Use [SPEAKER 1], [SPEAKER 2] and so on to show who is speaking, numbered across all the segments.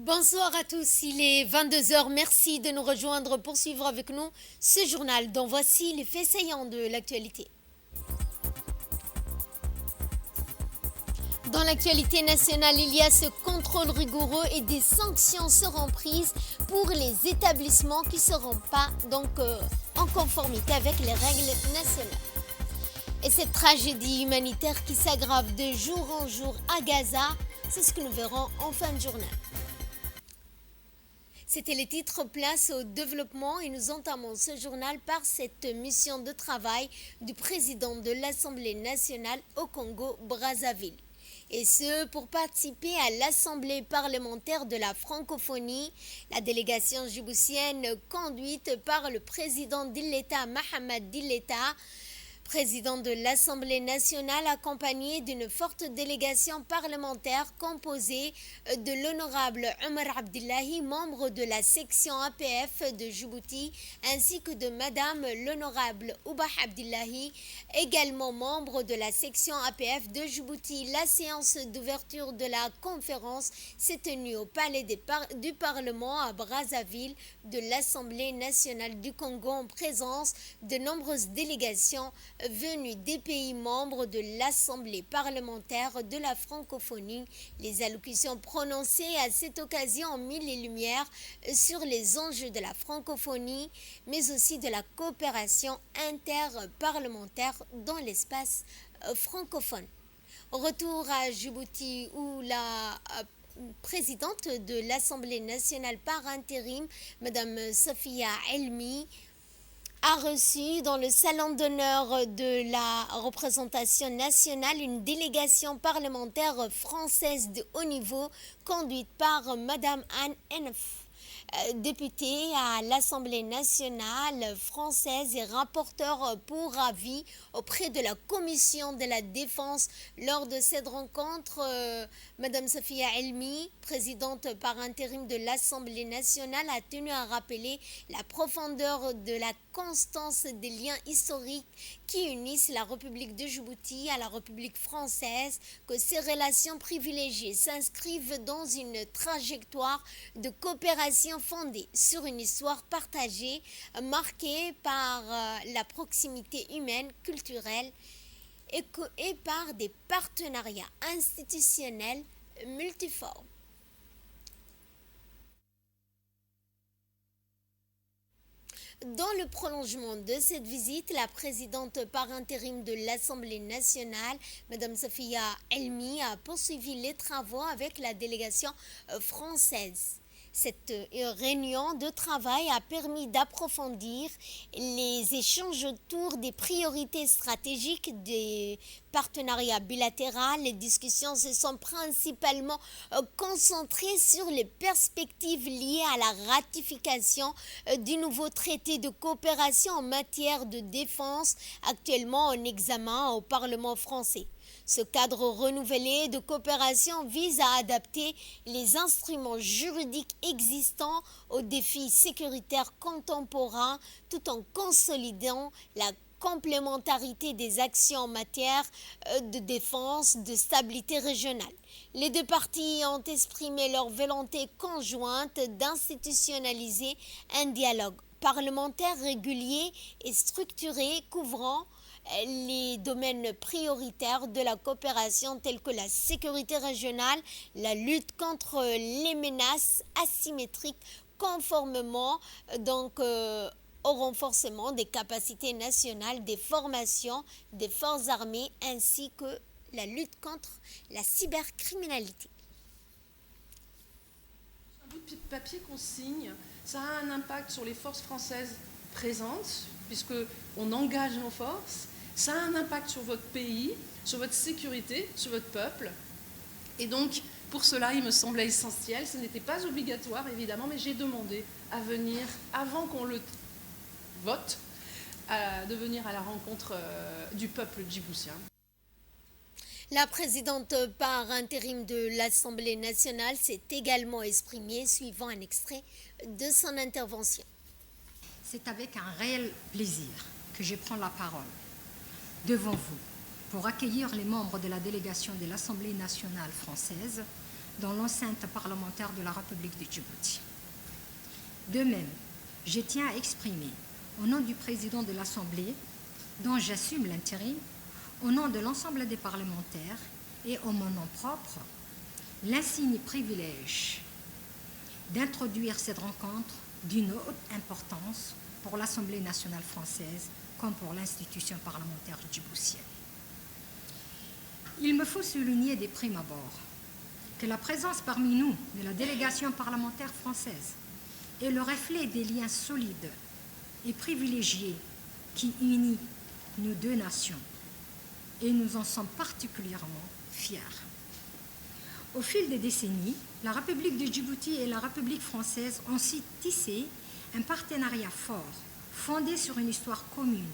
[SPEAKER 1] Bonsoir à tous, il est 22 heures. Merci de nous rejoindre pour suivre avec nous ce journal dont voici les faits saillants de l'actualité. Dans l'actualité nationale, il y a ce contrôle rigoureux et des sanctions seront prises pour les établissements qui ne seront pas en conformité avec les règles nationales. Et cette tragédie humanitaire qui s'aggrave de jour en jour à Gaza, c'est ce que nous verrons en fin de journal. C'était les titres, place au développement et nous entamons ce journal par cette mission de travail du président de l'Assemblée nationale au Congo-Brazzaville. Et ce, pour participer à l'Assemblée parlementaire de la francophonie, la délégation djiboutienne conduite par le président d'Illeta, Mohamed Dilleta, président de l'Assemblée nationale, accompagné d'une forte délégation parlementaire composée de l'honorable Omar Abdullahi, membre de la section APF de Djibouti, ainsi que de madame l'honorable Oubah Abdullahi, également membre de la section APF de Djibouti. La séance d'ouverture de la conférence s'est tenue au palais du Parlement à Brazzaville de l'Assemblée nationale du Congo en présence de nombreuses délégations venus des pays membres de l'Assemblée parlementaire de la francophonie. Les allocutions prononcées à cette occasion ont mis les lumières sur les enjeux de la francophonie, mais aussi de la coopération interparlementaire dans l'espace francophone. Retour à Djibouti où la présidente de l'Assemblée nationale par intérim, Mme Sofia Elmi, a reçu dans le salon d'honneur de la représentation nationale une délégation parlementaire française de haut niveau conduite par Madame Anne Hennef, députée à l'Assemblée nationale française et rapporteure pour avis auprès de la Commission de la Défense. Lors de cette rencontre, Madame Sofia Elmi, présidente par intérim de l'Assemblée nationale, a tenu à rappeler la profondeur de la constance des liens historiques qui unissent la République de Djibouti à la République française, que ces relations privilégiées s'inscrivent dans une trajectoire de coopération fondée sur une histoire partagée, marquée par la proximité humaine, culturelle et par des partenariats institutionnels multiformes. Dans le prolongement de cette visite, la présidente par intérim de l'Assemblée nationale, Mme Sofia Elmi, a poursuivi les travaux avec la délégation française. Cette réunion de travail a permis d'approfondir les échanges autour des priorités stratégiques des partenariats bilatéraux. Les discussions se sont principalement concentrées sur les perspectives liées à la ratification du nouveau traité de coopération en matière de défense, actuellement en examen au Parlement français. Ce cadre renouvelé de coopération vise à adapter les instruments juridiques existants aux défis sécuritaires contemporains tout en consolidant la complémentarité des actions en matière de défense, de stabilité régionale. Les deux parties ont exprimé leur volonté conjointe d'institutionnaliser un dialogue parlementaire régulier et structuré couvrant les domaines prioritaires de la coopération tels que la sécurité régionale, la lutte contre les menaces asymétriques, conformément au renforcement des capacités nationales, des formations des forces armées ainsi que la lutte contre la cybercriminalité.
[SPEAKER 2] Un bout de papier qu'on signe, ça a un impact sur les forces françaises présentes, puisqu'on engage nos forces. Ça a un impact sur votre pays, sur votre sécurité, sur votre peuple. Et donc, pour cela, il me semblait essentiel, ce n'était pas obligatoire évidemment, mais j'ai demandé à venir, avant qu'on le vote, de venir à la rencontre du peuple djiboutien.
[SPEAKER 1] La présidente par intérim de l'Assemblée nationale s'est également exprimée, suivant un extrait de son intervention.
[SPEAKER 3] C'est avec un réel plaisir que je prends la parole devant vous pour accueillir les membres de la délégation de l'Assemblée nationale française dans l'enceinte parlementaire de la République de Djibouti. De même, je tiens à exprimer, au nom du président de l'Assemblée, dont j'assume l'intérim, au nom de l'ensemble des parlementaires et en mon nom propre, l'insigne privilège d'introduire cette rencontre d'une haute importance pour l'Assemblée nationale française comme pour l'institution parlementaire djiboutienne. Il me faut souligner des primes abord que la présence parmi nous de la délégation parlementaire française est le reflet des liens solides et privilégiés qui unissent nos deux nations, et nous en sommes particulièrement fiers. Au fil des décennies, la République de Djibouti et la République française ont tissé un partenariat fort, fondé sur une histoire commune,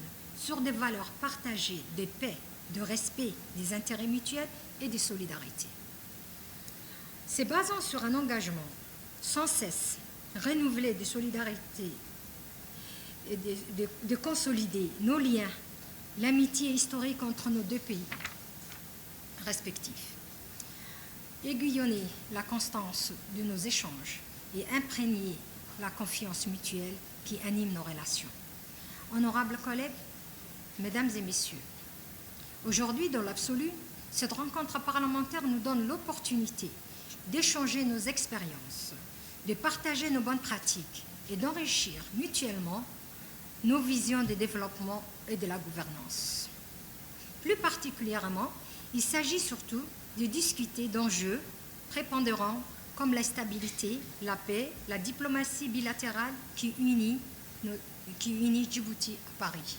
[SPEAKER 3] sur des valeurs partagées de paix, de respect, des intérêts mutuels et de solidarité. Se basant sur un engagement sans cesse renouvelé de solidarité et de consolider nos liens, l'amitié historique entre nos deux pays respectifs, aiguillonner la constance de nos échanges et imprégner la confiance mutuelle qui anime nos relations. Honorables collègues, mesdames et messieurs, aujourd'hui, dans l'absolu, cette rencontre parlementaire nous donne l'opportunité d'échanger nos expériences, de partager nos bonnes pratiques et d'enrichir mutuellement nos visions de développement et de la gouvernance. Plus particulièrement, il s'agit surtout de discuter d'enjeux prépondérants comme la stabilité, la paix, la diplomatie bilatérale qui unit Djibouti à Paris.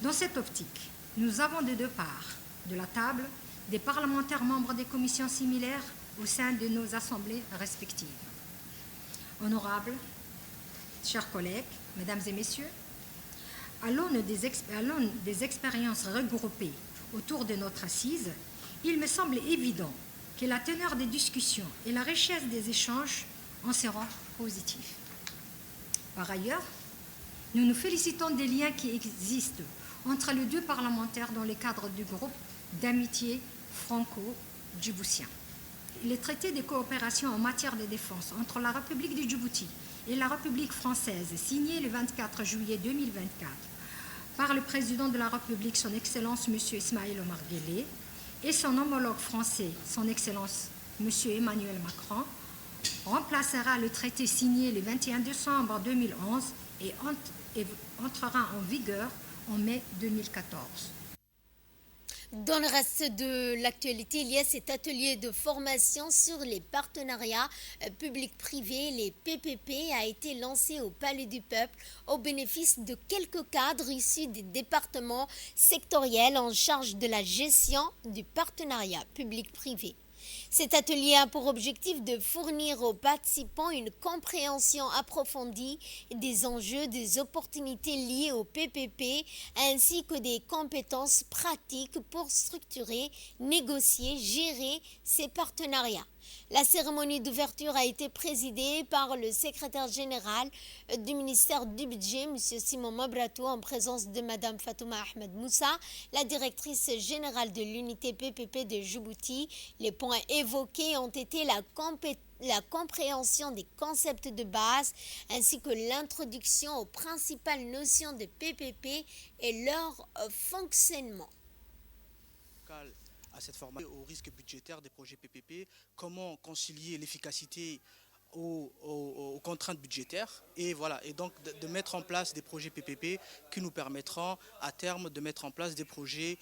[SPEAKER 3] Dans cette optique, nous avons de deux parts de la table des parlementaires membres des commissions similaires au sein de nos assemblées respectives. Honorables, chers collègues, mesdames et messieurs, à l'aune des expériences regroupées autour de notre assise, il me semble évident que la teneur des discussions et la richesse des échanges en seront positifs. Par ailleurs, nous nous félicitons des liens qui existent entre les deux parlementaires dans le cadre du groupe d'amitié franco-djiboutien. Les traités de coopération en matière de défense entre la République de Djibouti et la République française, signés le 24 juillet 2024 par le président de la République, son Excellence M. Ismaël Omar Guelleh, et son homologue français, son Excellence M. Emmanuel Macron, remplacera le traité signé le 21 décembre 2011 et entrera en vigueur en mai 2014.
[SPEAKER 1] Dans le reste de l'actualité, il y a cet atelier de formation sur les partenariats publics-privés, les PPP, a été lancé au Palais du Peuple au bénéfice de quelques cadres issus des départements sectoriels en charge de la gestion du partenariat public-privé. Cet atelier a pour objectif de fournir aux participants une compréhension approfondie des enjeux, des opportunités liées au PPP, ainsi que des compétences pratiques pour structurer, négocier, gérer ces partenariats. La cérémonie d'ouverture a été présidée par le secrétaire général du ministère du Budget, M. Simon Mabratou, en présence de Mme Fatouma Ahmed Moussa, la directrice générale de l'unité PPP de Djibouti. Les points évoqués ont été la compréhension des concepts de base ainsi que l'introduction aux principales notions de PPP et leur fonctionnement.
[SPEAKER 4] À cette formation, au risque budgétaire des projets PPP, comment concilier l'efficacité aux contraintes budgétaires et donc de mettre en place des projets PPP qui nous permettront à terme de mettre en place des projets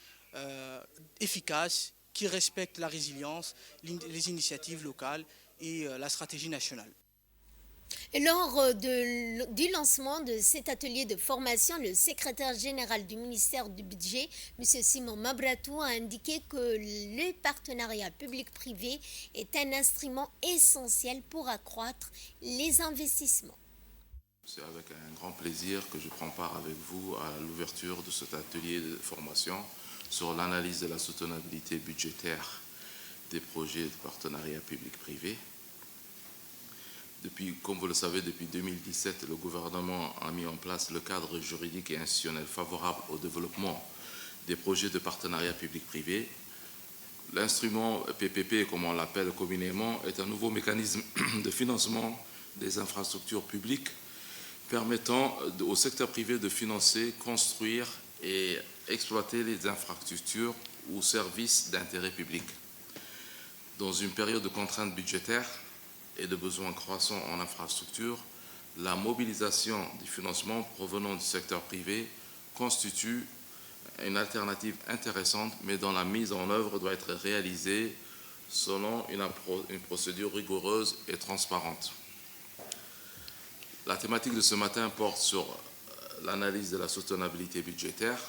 [SPEAKER 4] efficaces qui respectent la résilience, les initiatives locales et la stratégie nationale.
[SPEAKER 1] Lors du lancement de cet atelier de formation, le secrétaire général du ministère du Budget, M. Simon Mabratou, a indiqué que le partenariat public-privé est un instrument essentiel pour accroître les investissements.
[SPEAKER 5] C'est avec un grand plaisir que je prends part avec vous à l'ouverture de cet atelier de formation sur l'analyse de la soutenabilité budgétaire des projets de partenariat public-privé. Comme vous le savez, depuis 2017, le gouvernement a mis en place le cadre juridique et institutionnel favorable au développement des projets de partenariat public-privé. L'instrument PPP, comme on l'appelle communément, est un nouveau mécanisme de financement des infrastructures publiques permettant au secteur privé de financer, construire et exploiter les infrastructures ou services d'intérêt public. Dans une période de contraintes budgétaires et de besoins croissants en infrastructures, la mobilisation du financement provenant du secteur privé constitue une alternative intéressante, mais dont la mise en œuvre doit être réalisée selon une procédure rigoureuse et transparente. La thématique de ce matin porte sur l'analyse de la soutenabilité budgétaire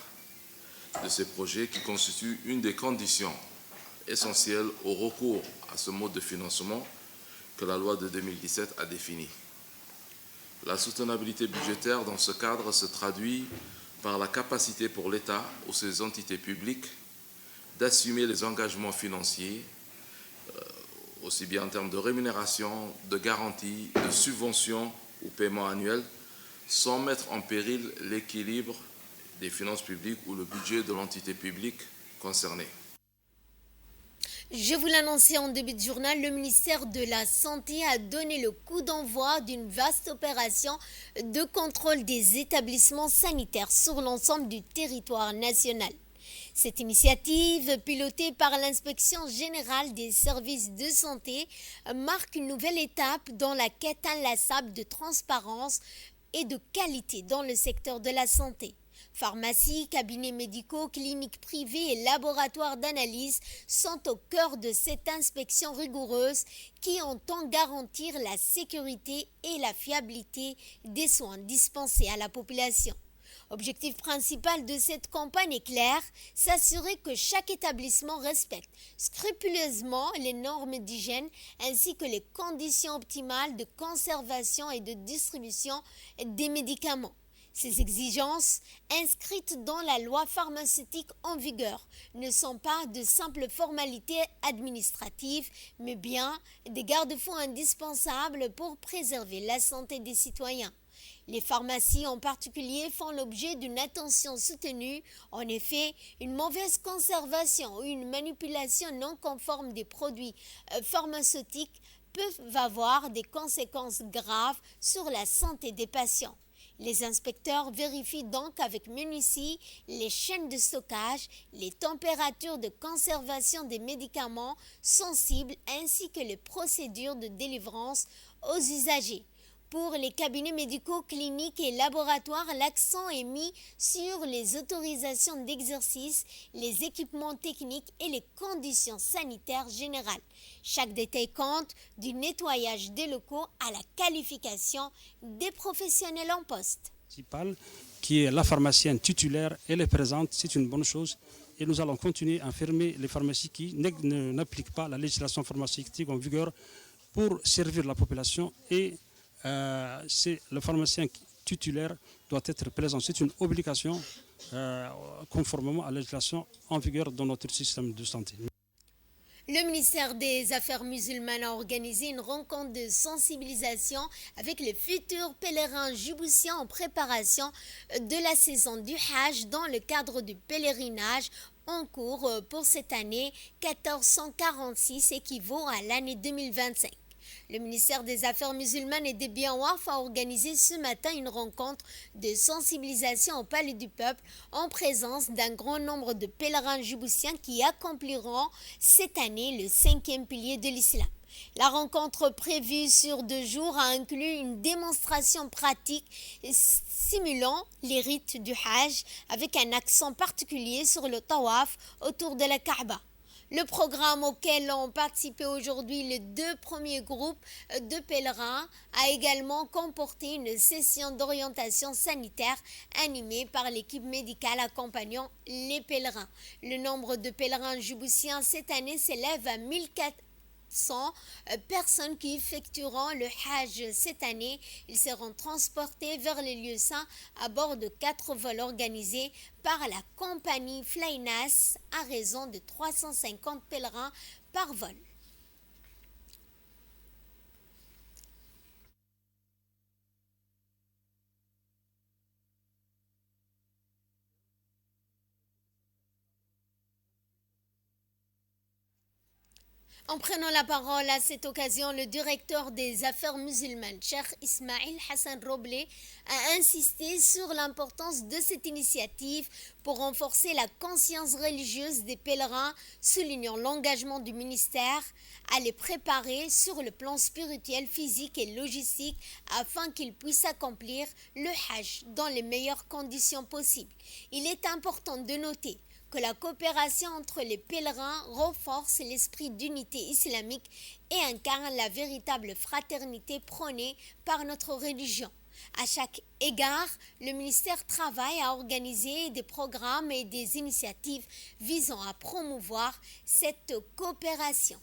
[SPEAKER 5] de ces projets qui constituent une des conditions essentielles au recours à ce mode de financement que la loi de 2017 a défini. La soutenabilité budgétaire dans ce cadre se traduit par la capacité pour l'État ou ses entités publiques d'assumer les engagements financiers, aussi bien en termes de rémunération, de garantie, de subventions ou paiements annuels, sans mettre en péril l'équilibre des finances publiques ou le budget de l'entité publique concernée.
[SPEAKER 1] Je vous l'annonçais en début de journal, le ministère de la Santé a donné le coup d'envoi d'une vaste opération de contrôle des établissements sanitaires sur l'ensemble du territoire national. Cette initiative, pilotée par l'Inspection générale des services de santé, marque une nouvelle étape dans la quête inlassable de transparence et de qualité dans le secteur de la santé. Pharmacies, cabinets médicaux, cliniques privées et laboratoires d'analyse sont au cœur de cette inspection rigoureuse qui entend garantir la sécurité et la fiabilité des soins dispensés à la population. Objectif principal de cette campagne est clair, s'assurer que chaque établissement respecte scrupuleusement les normes d'hygiène ainsi que les conditions optimales de conservation et de distribution des médicaments. Ces exigences, inscrites dans la loi pharmaceutique en vigueur, ne sont pas de simples formalités administratives, mais bien des garde-fous indispensables pour préserver la santé des citoyens. Les pharmacies en particulier font l'objet d'une attention soutenue. En effet, une mauvaise conservation ou une manipulation non conforme des produits pharmaceutiques peuvent avoir des conséquences graves sur la santé des patients. Les inspecteurs vérifient donc avec minutie les chaînes de stockage, les températures de conservation des médicaments sensibles ainsi que les procédures de délivrance aux usagers. Pour les cabinets médicaux, cliniques et laboratoires, l'accent est mis sur les autorisations d'exercice, les équipements techniques et les conditions sanitaires générales. Chaque détail compte, du nettoyage des locaux à la qualification des professionnels en poste.
[SPEAKER 6] Qui est la pharmacienne titulaire, elle est présente, c'est une bonne chose. Et nous allons continuer à fermer les pharmacies qui n'appliquent pas la législation pharmaceutique en vigueur pour servir la population et le pharmacien titulaire doit être présent. C'est une obligation conformément à la législation en vigueur dans notre système de santé.
[SPEAKER 1] Le ministère des Affaires musulmanes a organisé une rencontre de sensibilisation avec les futurs pèlerins djiboutiens en préparation de la saison du Hajj dans le cadre du pèlerinage en cours pour cette année 1446 équivaut à l'année 2025. Le ministère des Affaires musulmanes et des Biens Waqf a organisé ce matin une rencontre de sensibilisation au Palais du Peuple en présence d'un grand nombre de pèlerins djiboutiens qui accompliront cette année le 5e pilier de l'islam. La rencontre prévue sur 2 jours a inclus une démonstration pratique simulant les rites du Hajj avec un accent particulier sur le tawaf autour de la Kaaba. Le programme auquel ont participé aujourd'hui les 2 premiers groupes de pèlerins a également comporté une session d'orientation sanitaire animée par l'équipe médicale accompagnant les pèlerins. Le nombre de pèlerins djiboutiens cette année s'élève à 1400 personnes qui effectueront le Hajj cette année. Ils seront transportés vers les lieux saints à bord de 4 vols organisés par la compagnie Flynas à raison de 350 pèlerins par vol. En prenant la parole à cette occasion, le directeur des affaires musulmanes, Cheikh Ismail Hassan Roblé, a insisté sur l'importance de cette initiative pour renforcer la conscience religieuse des pèlerins, soulignant l'engagement du ministère à les préparer sur le plan spirituel, physique et logistique afin qu'ils puissent accomplir le Hajj dans les meilleures conditions possibles. Il est important de noter que la coopération entre les pèlerins renforce l'esprit d'unité islamique et incarne la véritable fraternité prônée par notre religion. À chaque égard, le ministère travaille à organiser des programmes et des initiatives visant à promouvoir cette coopération.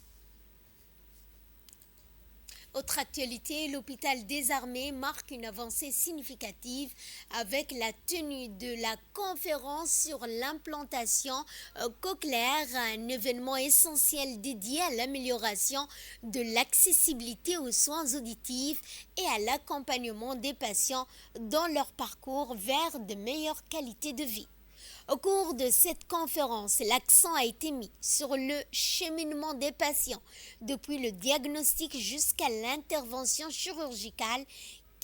[SPEAKER 1] Autre actualité, l'hôpital des armées marque une avancée significative avec la tenue de la conférence sur l'implantation cochléaire, un événement essentiel dédié à l'amélioration de l'accessibilité aux soins auditifs et à l'accompagnement des patients dans leur parcours vers de meilleures qualités de vie. Au cours de cette conférence, l'accent a été mis sur le cheminement des patients, depuis le diagnostic jusqu'à l'intervention chirurgicale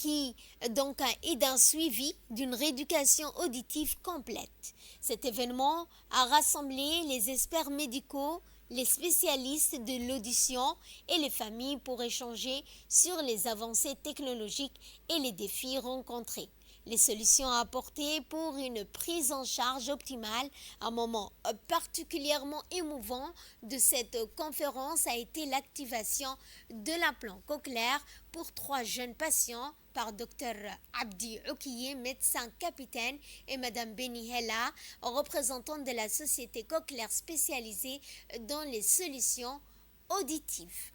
[SPEAKER 1] et d'un suivi d'une rééducation auditive complète. Cet événement a rassemblé les experts médicaux, les spécialistes de l'audition et les familles pour échanger sur les avancées technologiques et les défis rencontrés. Les solutions apportées pour une prise en charge optimale. Un moment particulièrement émouvant de cette conférence a été l'activation de l'implant cochléaire pour 3 jeunes patients par Dr Abdi Oukiye, médecin capitaine, et Mme Beni Hella, représentante de la société cochléaire spécialisée dans les solutions auditives.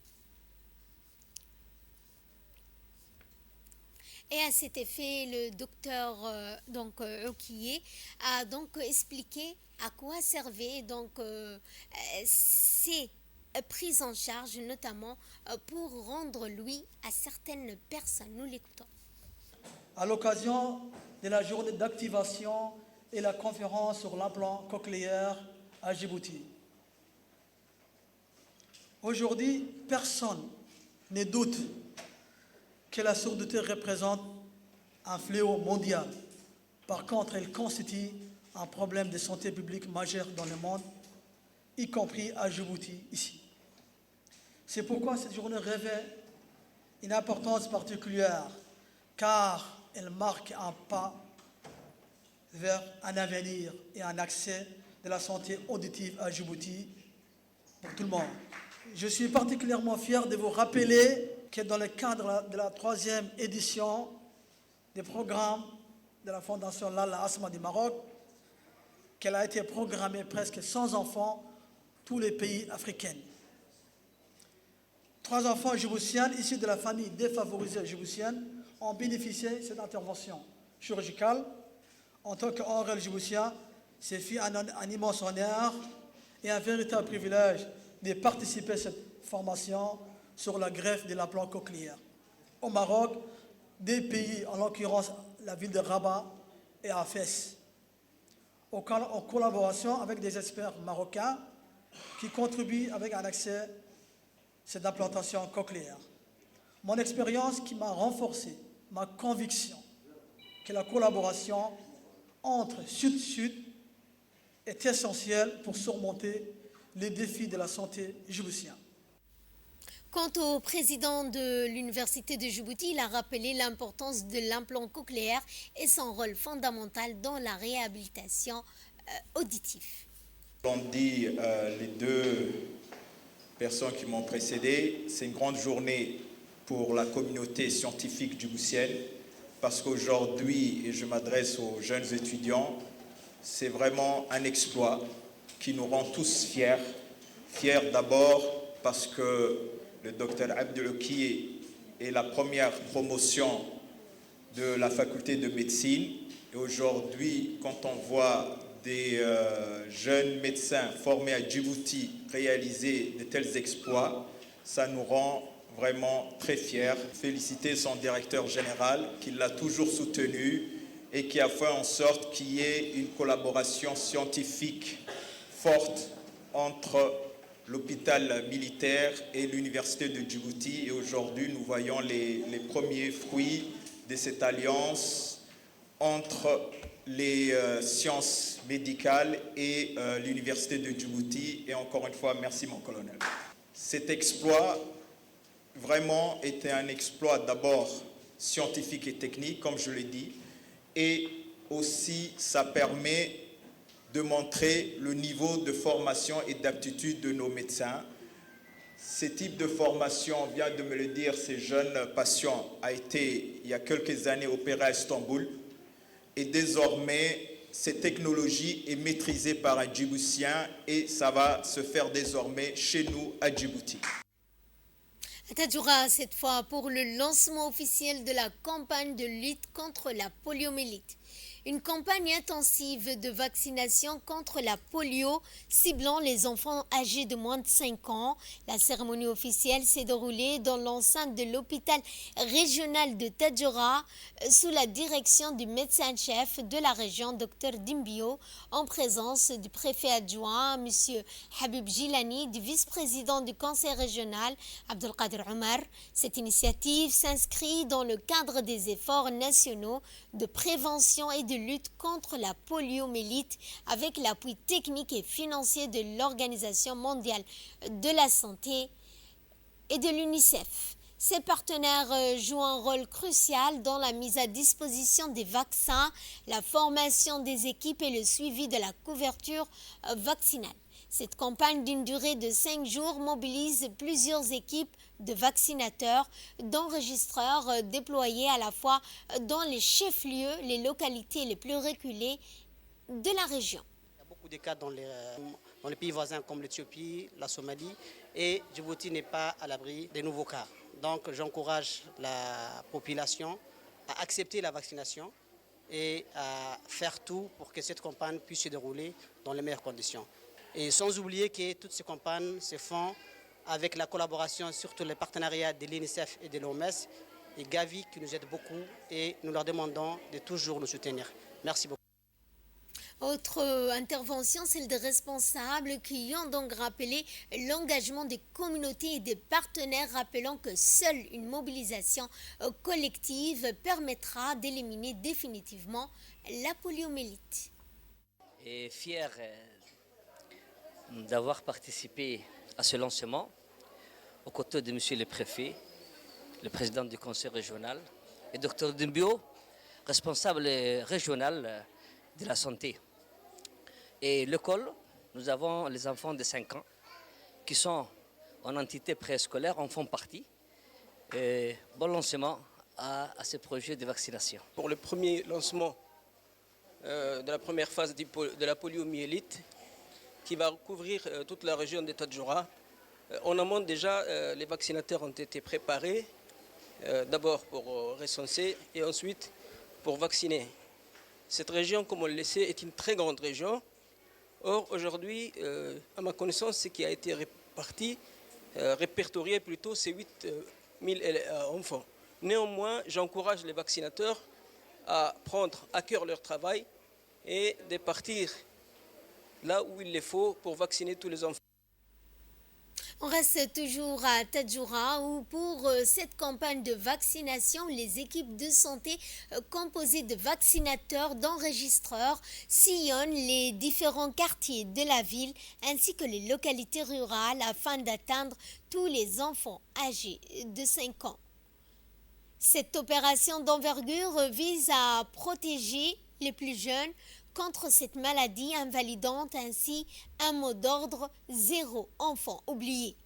[SPEAKER 1] Et à cet effet, le docteur Oukiye a donc expliqué à quoi servaient ces prises en charge, notamment pour rendre l'ouïe à certaines personnes. Nous l'écoutons.
[SPEAKER 7] À l'occasion de la journée d'activation et la conférence sur l'implant cochléaire à Djibouti. Aujourd'hui, personne ne doute que la surdité représente un fléau mondial. Par contre, elle constitue un problème de santé publique majeur dans le monde, y compris à Djibouti, ici. C'est pourquoi cette journée revêt une importance particulière, car elle marque un pas vers un avenir et un accès de la santé auditive à Djibouti pour tout le monde. Je suis particulièrement fier de vous rappeler que dans le cadre de la 3e édition des programmes de la Fondation Lalla Asma du Maroc, qu'elle a été programmée presque 100 enfants, tous les pays africains. 3 enfants djiboutiens issus de la famille défavorisée djiboutienne ont bénéficié de cette intervention chirurgicale. En tant qu'oreille djiboutien, c'est fait un immense honneur et un véritable privilège de participer à cette formation sur la greffe de l'implant cochléaire. Au Maroc, des pays, en l'occurrence la ville de Rabat et à Fès, en collaboration avec des experts marocains qui contribuent avec un accès à cette implantation cochléaire. Mon expérience qui m'a renforcé, ma conviction que la collaboration entre Sud-Sud est essentielle pour surmonter les défis de la santé djiboutienne.
[SPEAKER 1] Quant au président de l'Université de Djibouti, il a rappelé l'importance de l'implant cochléaire et son rôle fondamental dans la réhabilitation auditive.
[SPEAKER 8] Comme dit les 2 personnes qui m'ont précédé, c'est une grande journée pour la communauté scientifique djiboutienne parce qu'aujourd'hui, et je m'adresse aux jeunes étudiants, c'est vraiment un exploit qui nous rend tous fiers. Fiers d'abord parce que le docteur Abdi Oukiye est la première promotion de la faculté de médecine. Et aujourd'hui, quand on voit des jeunes médecins formés à Djibouti réaliser de tels exploits, ça nous rend vraiment très fiers. Féliciter son directeur général qui l'a toujours soutenu et qui a fait en sorte qu'il y ait une collaboration scientifique forte entre l'hôpital militaire et l'université de Djibouti. Et aujourd'hui, nous voyons les premiers fruits de cette alliance entre les sciences médicales et l'université de Djibouti. Et encore une fois, merci mon colonel. Cet exploit vraiment était un exploit d'abord scientifique et technique, comme je l'ai dit, et aussi ça permet de montrer le niveau de formation et d'aptitude de nos médecins. Ce type de formation, vient de me le dire, ces jeunes patients a été, il y a quelques années, opéré à Istanbul. Et désormais, cette technologie est maîtrisée par un Djiboutien et ça va se faire désormais chez nous à Djibouti.
[SPEAKER 1] À Tadjoura, cette fois, pour le lancement officiel de la campagne de lutte contre la poliomyélite. Une campagne intensive de vaccination contre la polio ciblant les enfants âgés de moins de 5 ans. La cérémonie officielle s'est déroulée dans l'enceinte de l'hôpital régional de Tadjoura sous la direction du médecin-chef de la région, Dr Dimbio, en présence du préfet adjoint, M. Habib Gilani, du vice-président du conseil régional, Abdelkader Omar. Cette initiative s'inscrit dans le cadre des efforts nationaux de prévention et de lutte contre la poliomyélite avec l'appui technique et financier de l'Organisation mondiale de la santé et de l'UNICEF. Ces partenaires jouent un rôle crucial dans la mise à disposition des vaccins, la formation des équipes et le suivi de la couverture vaccinale. Cette campagne d'une durée de 5 jours mobilise plusieurs équipes de vaccinateurs, d'enregistreurs déployés à la fois dans les chefs-lieux, les localités les plus reculées de la région.
[SPEAKER 9] Il y a beaucoup de cas dans les pays voisins comme l'Éthiopie, la Somalie, et Djibouti n'est pas à l'abri des nouveaux cas. Donc j'encourage la population à accepter la vaccination et à faire tout pour que cette campagne puisse se dérouler dans les meilleures conditions. Et sans oublier que toutes ces campagnes se font avec la collaboration, surtout les partenariats de l'UNICEF et de l'OMS et Gavi qui nous aident beaucoup et nous leur demandons de toujours nous soutenir. Merci beaucoup.
[SPEAKER 1] Autre intervention, celle des responsables qui ont donc rappelé l'engagement des communautés et des partenaires, rappelant que seule une mobilisation collective permettra d'éliminer définitivement la poliomyélite.
[SPEAKER 10] Et fier d'avoir participé à ce lancement aux côtés de monsieur le préfet, le président du conseil régional et Dr Dimbio, responsable régional de la santé. Et l'école, nous avons les enfants de 5 ans qui sont en entité préscolaire, en font partie. Et bon lancement à ce projet de vaccination.
[SPEAKER 11] Pour le premier lancement de la première phase de la poliomyélite, qui va couvrir toute la région de Tadjoura. En amont déjà, les vaccinateurs ont été préparés, d'abord pour recenser et ensuite pour vacciner. Cette région, comme on le sait, est une très grande région. Or, aujourd'hui, à ma connaissance, ce qui a été répertorié plutôt, c'est 8 000 enfants. Néanmoins, j'encourage les vaccinateurs à prendre à cœur leur travail et de partir là où il les faut pour vacciner tous les enfants.
[SPEAKER 1] On reste toujours à Tadjoura où pour cette campagne de vaccination, les équipes de santé composées de vaccinateurs, d'enregistreurs sillonnent les différents quartiers de la ville ainsi que les localités rurales afin d'atteindre tous les enfants âgés de 5 ans. Cette opération d'envergure vise à protéger les plus jeunes contre cette maladie invalidante, ainsi un mot d'ordre: 0 enfant oublié.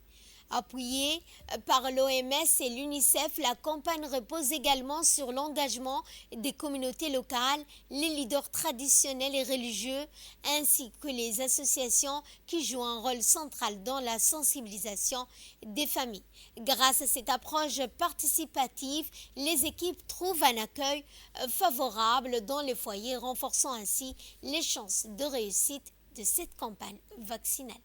[SPEAKER 1] Appuyée par l'OMS et l'UNICEF, la campagne repose également sur l'engagement des communautés locales, les leaders traditionnels et religieux, ainsi que les associations qui jouent un rôle central dans la sensibilisation des familles. Grâce à cette approche participative, les équipes trouvent un accueil favorable dans les foyers, renforçant ainsi les chances de réussite de cette campagne vaccinale.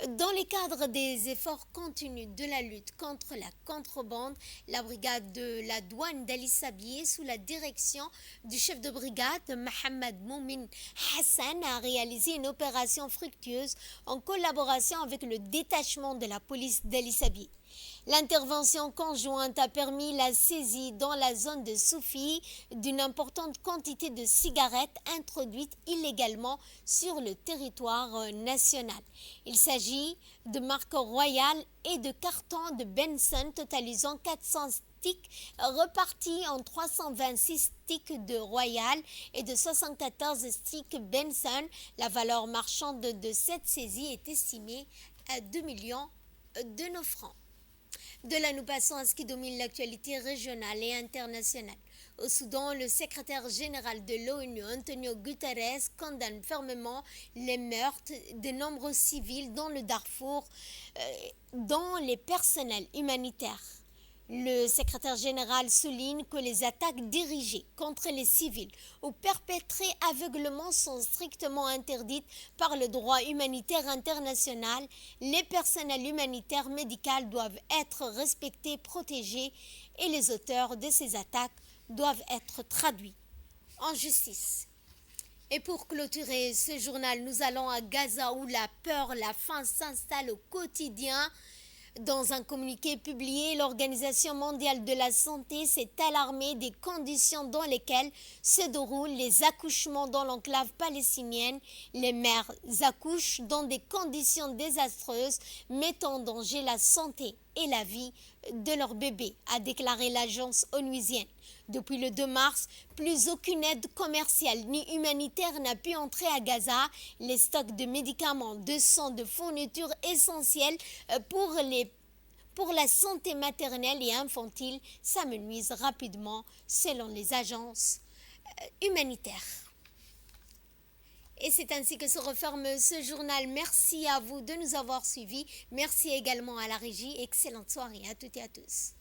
[SPEAKER 1] Dans le cadre des efforts continus de la lutte contre la contrebande, la brigade de la douane d'Ali Sabié, sous la direction du chef de brigade Mohamed Moumin Hassan, a réalisé une opération fructueuse en collaboration avec le détachement de la police d'Ali Sabié. L'intervention conjointe a permis la saisie dans la zone de Soufi d'une importante quantité de cigarettes introduites illégalement sur le territoire national. Il s'agit de marques Royal et de cartons de Benson totalisant 400 sticks repartis en 326 sticks de Royal et de 74 sticks Benson. La valeur marchande de cette saisie est estimée à 2 millions de nos francs. De là, nous passons à ce qui domine l'actualité régionale et internationale. Au Soudan, le secrétaire général de l'ONU, Antonio Guterres, condamne fermement les meurtres de nombreux civils dans le Darfour, dont les personnels humanitaires. Le secrétaire général souligne que les attaques dirigées contre les civils ou perpétrées aveuglement sont strictement interdites par le droit humanitaire international. Les personnels humanitaires médicaux doivent être respectés, protégés et les auteurs de ces attaques doivent être traduits en justice. Et pour clôturer ce journal, nous allons à Gaza où la peur, la faim s'installe au quotidien. Dans un communiqué publié, l'Organisation mondiale de la santé s'est alarmée des conditions dans lesquelles se déroulent les accouchements dans l'enclave palestinienne. Les mères accouchent dans des conditions désastreuses, mettant en danger la santé et la vie de leur bébé, a déclaré l'agence onusienne. Depuis le 2 mars, plus aucune aide commerciale ni humanitaire n'a pu entrer à Gaza. Les stocks de médicaments, de sang, de fournitures essentielles pour la santé maternelle et infantile s'amenuisent rapidement selon les agences humanitaires. Et c'est ainsi que se referme ce journal. Merci à vous de nous avoir suivis. Merci également à la régie. Excellente soirée à toutes et à tous.